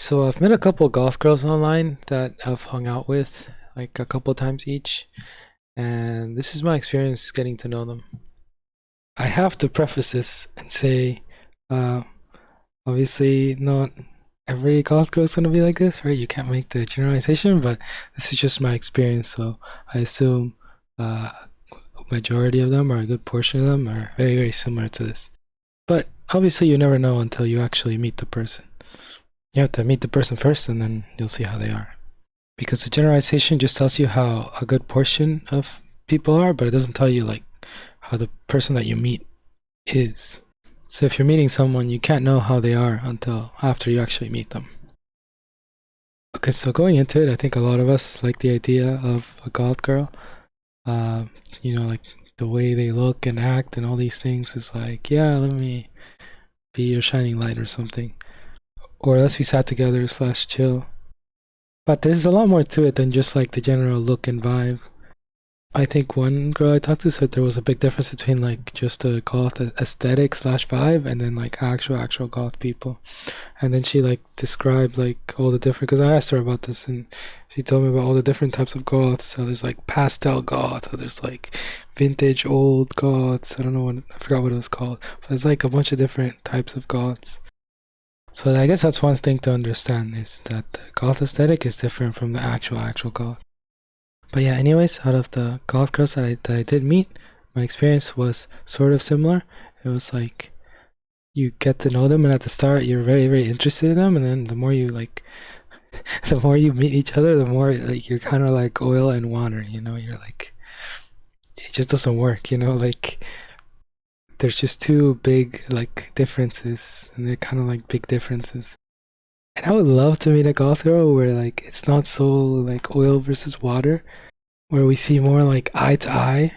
So I've met a couple goth girls online that I've hung out with like a couple times each, and this is my experience getting to know them. I have to preface this and say, uh, obviously not every goth girl is gonna be like this, right? You can't make the generalization, but this is just my experience. So I assume a majority of them, or a good portion of them, are very, very similar to this. But obviously, you never know until you actually meet the person. You have to meet the person first, and then you'll see how they are. Because the generalization just tells you how a good portion of people are, but it doesn't tell you like how the person that you meet is. So if you're meeting someone, you can't know how they are until after you actually meet them. Okay, so going into it, I think a lot of us like the idea of a goth girl. Like the way they look and act and all these things is like, yeah, let me be your shining light or something. Or let's be sat together / chill. But there's a lot more to it than just like the general look and vibe. I think one girl I talked to said there was a big difference between like just a goth aesthetic / vibe and then like actual goth people. And then she like described like all the different, because I asked her about this and she told me about all the different types of goths. So there's like pastel goth, or there's like vintage old goths. I don't know what, I forgot what it was called. But there's like a bunch of different types of goths. So I guess that's one thing to understand, is that the goth aesthetic is different from the actual goth. But yeah, anyways, out of the goth girls that I did meet, my experience was sort of similar. It was like you get to know them, and at the start you're very, very interested in them, and then the more you like, the more you meet each other, the more like you're kind of like oil and water. You're like, it just doesn't work. Like there's just two big like differences, and they're kind of like big differences. And I would love to meet a goth girl where like it's not so like oil versus water, where we see more like eye to eye.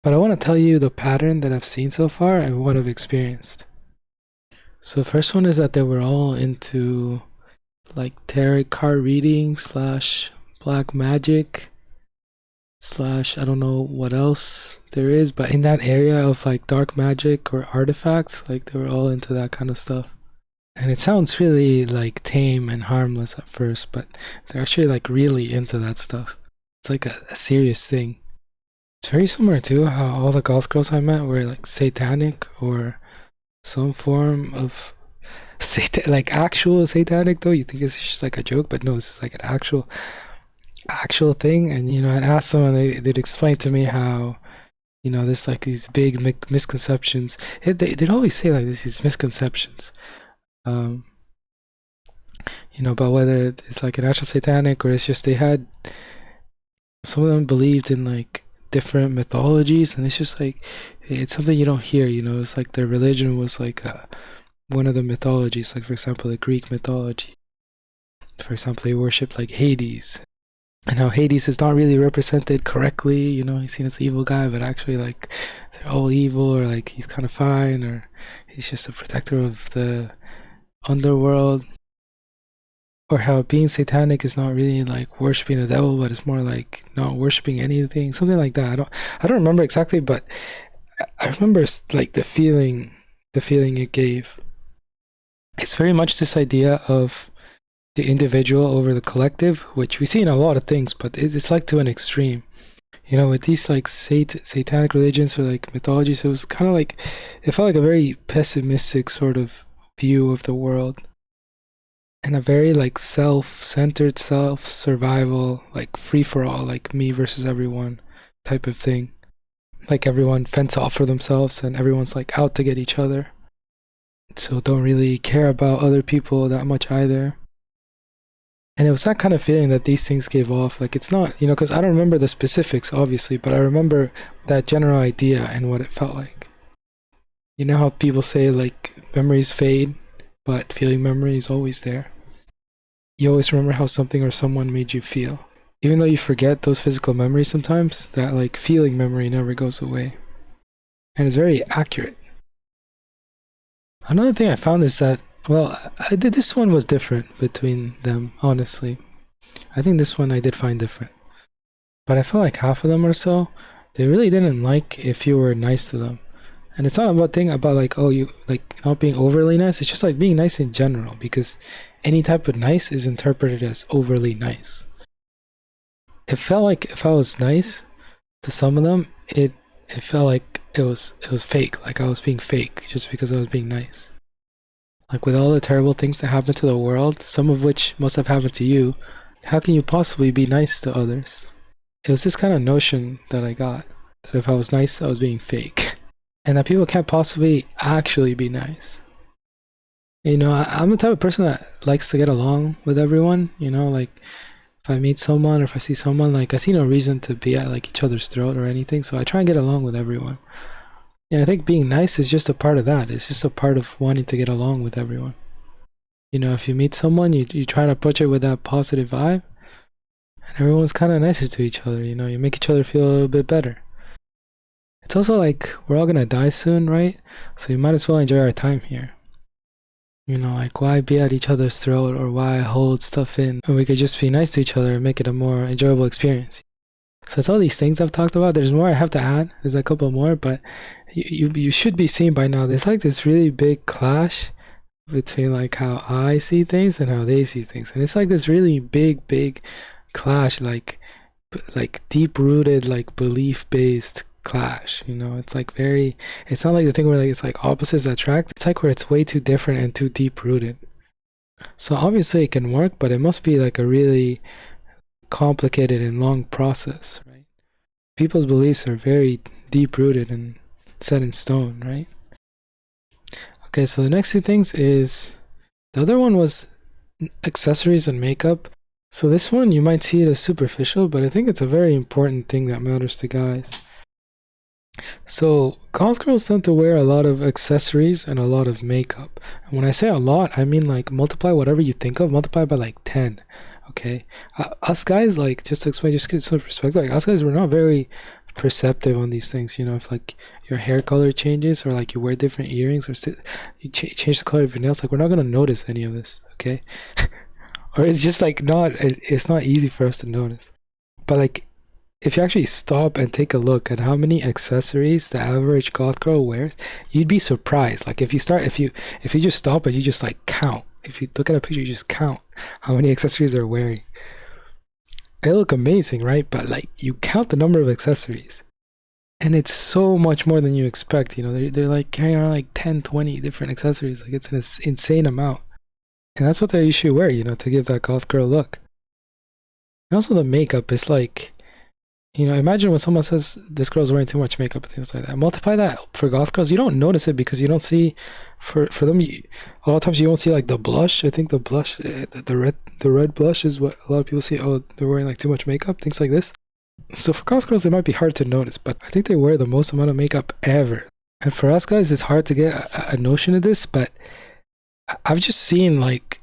But I want to tell you the pattern that I've seen so far and what I've experienced. So the first one is that they were all into like tarot card reading / black magic / I don't know what else there is, but in that area of like dark magic or artifacts, like they were all into that kind of stuff. And it sounds really like tame and harmless at first, but they're actually like really into that stuff. It's like a serious thing. It's very similar to how all the goth girls I met were like satanic or some form of like actual satanic, though. You think it's just like a joke, but no, it's just like an actual thing. And I'd ask them, and they'd explain to me how there's like these big misconceptions. They'd always say like there's these misconceptions, about whether it's like an actual satanic or it's just they had, some of them believed in like different mythologies, and it's just like it's something you don't hear. It's like their religion was like one of the mythologies, like for example the Greek mythology. For example, they worshipped like Hades, and how Hades is not really represented correctly. He's seen as an evil guy, but actually like they're all evil, or like he's kind of fine, or he's just a protector of the underworld. Or how being satanic is not really like worshiping the devil, but it's more like not worshiping anything, something like that. I don't remember exactly, but I remember like the feeling it gave. It's very much this idea of the individual over the collective, which we see in a lot of things, but it's like to an extreme. With these like satanic religions or like mythologies, it was kind of like, it felt like a very pessimistic sort of view of the world, and a very like self-centered, self-survival, like free-for-all, like me versus everyone type of thing. Like everyone fends off for themselves, and everyone's like out to get each other, so don't really care about other people that much either. And it was that kind of feeling that these things gave off. Like it's not, because I don't remember the specifics obviously, but I remember that general idea and what it felt like. How people say like memories fade, but feeling memory is always there. You always remember how something or someone made you feel. Even though you forget those physical memories sometimes, that like feeling memory never goes away. And it's very accurate. Another thing I found is that, well, this one was different between them, honestly. I think this one I did find different. But I felt like half of them or so, they really didn't like if you were nice to them. And it's not about like, oh, you like not being overly nice. It's just like being nice in general, because any type of nice is interpreted as overly nice. It felt like if I was nice to some of them, it felt like it was fake, like I was being fake just because I was being nice. Like with all the terrible things that happen to the world, some of which must have happened to you, how can you possibly be nice to others? It was this kind of notion that I got, that if I was nice, I was being fake. And that people can't possibly actually be nice. You know, I'm the type of person that likes to get along with everyone, you know, like if I meet someone or if I see someone, like I see no reason to be at like each other's throat or anything, so I try and get along with everyone. And I think being nice is just a part of that. It's just a part of wanting to get along with everyone. You know, if you meet someone, you try to approach it with that positive vibe, and everyone's kind of nicer to each other, you know, you make each other feel a little bit better. It's also like we're all gonna die soon, right? So you might as well enjoy our time here. You know, like why be at each other's throat or why hold stuff in when we could just be nice to each other and make it a more enjoyable experience. So it's all these things I've talked about. There's more I have to add. There's a couple more, but you should be seeing by now. There's like this really big clash between like how I see things and how they see things, and it's like this really big clash, like deep rooted, like belief based clash. You know, it's like very. It's not like the thing where like it's like opposites attract. It's like where it's way too different and too deep rooted. So obviously it can work, but it must be like a really complicated and long process, right? People's beliefs are very deep rooted and set in stone, right? Okay, so the next two things is the other one was accessories and makeup. So this one you might see it as superficial, but I think it's a very important thing that matters to guys. So goth girls tend to wear a lot of accessories and a lot of makeup. And when I say a lot, I mean like multiply whatever you think of, multiply by like 10. Okay, us guys, like, just to explain, just get some perspective, like us guys, we're not very perceptive on these things. You know, if like your hair color changes or like you wear different earrings or you change the color of your nails, like we're not gonna notice any of this. Okay, or it's just like it's not easy for us to notice. But like if you actually stop and take a look at how many accessories the average goth girl wears, you'd be surprised. Like if you just stop and you just like count. If you look at a picture, you just count how many accessories they're wearing. They look amazing, right? But like you count the number of accessories, and it's so much more than you expect. You know, they're like carrying around like 10, 20 different accessories. Like it's an insane amount, and that's what they usually wear. You know, to give that goth girl look. And also the makeup is like, you know, imagine when someone says this girl's wearing too much makeup and things like that. Multiply that for goth girls. You don't notice it because you don't see, for them, a lot of times you won't see like the blush. I think the blush, the red blush is what a lot of people see. Oh, they're wearing like too much makeup, things like this. So for goth girls, it might be hard to notice, but I think they wear the most amount of makeup ever. And for us guys, it's hard to get a notion of this, but I've just seen like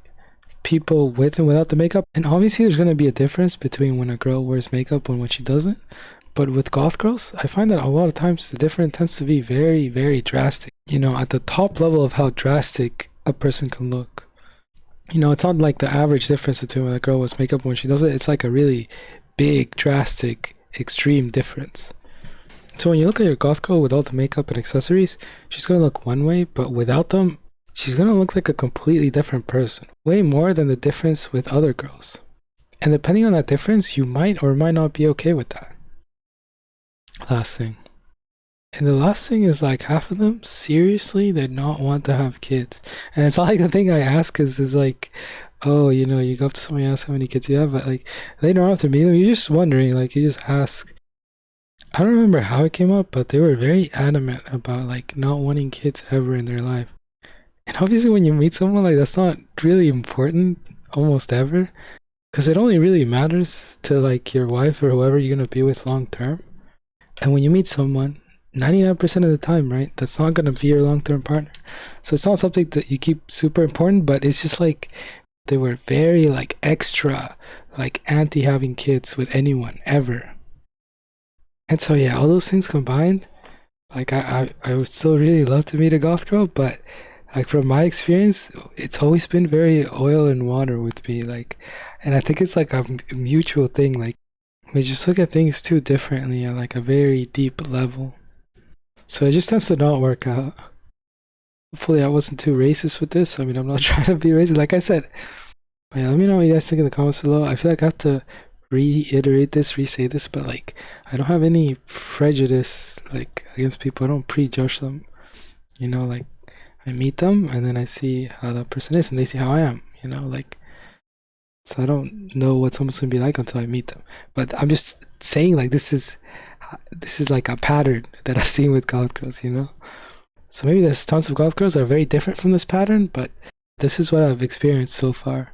people with and without the makeup, and obviously there's going to be a difference between when a girl wears makeup and when she doesn't. But with goth girls, I find that a lot of times the difference tends to be very, very drastic. You know, at the top level of how drastic a person can look. You know, it's not like the average difference between when a girl wears makeup and when she doesn't. It's like a really big, drastic, extreme difference. So when you look at your goth girl with all the makeup and accessories, she's going to look one way, but without them, she's gonna look like a completely different person, way more than the difference with other girls. And depending on that difference, you might or might not be okay with that. Last thing. And the last thing is like half of them seriously did not want to have kids. And it's not like the thing I ask is like, oh, you know, you go up to somebody and ask how many kids you have, but like they don't have to meet them, you're just wondering, like you just ask. I don't remember how it came up, but they were very adamant about like not wanting kids ever in their life. And obviously when you meet someone, like that's not really important almost ever, because it only really matters to like your wife or whoever you're going to be with long term. And when you meet someone, 99% of the time, right, that's not going to be your long term partner. So it's not something that you keep super important, but it's just like they were very like extra like anti having kids with anyone ever. And so yeah, all those things combined, like I would still really love to meet a goth girl, but like from my experience, it's always been very oil and water with me. Like, and I think it's like a mutual thing. Like, we just look at things too differently at like a very deep level. So it just tends to not work out. Hopefully I wasn't too racist with this. I mean, I'm not trying to be racist. Like I said, But yeah, let me know what you guys think in the comments below. I feel like I have to reiterate this, re-say this, but like I don't have any prejudice like against people. I don't prejudge them. You know, like I meet them and then I see how that person is and they see how I am, you know, like so I don't know what someone's gonna be like until I meet them. But I'm just saying like this is like a pattern that I've seen with goth girls, you know? So maybe there's tons of goth girls that are very different from this pattern, but this is what I've experienced so far.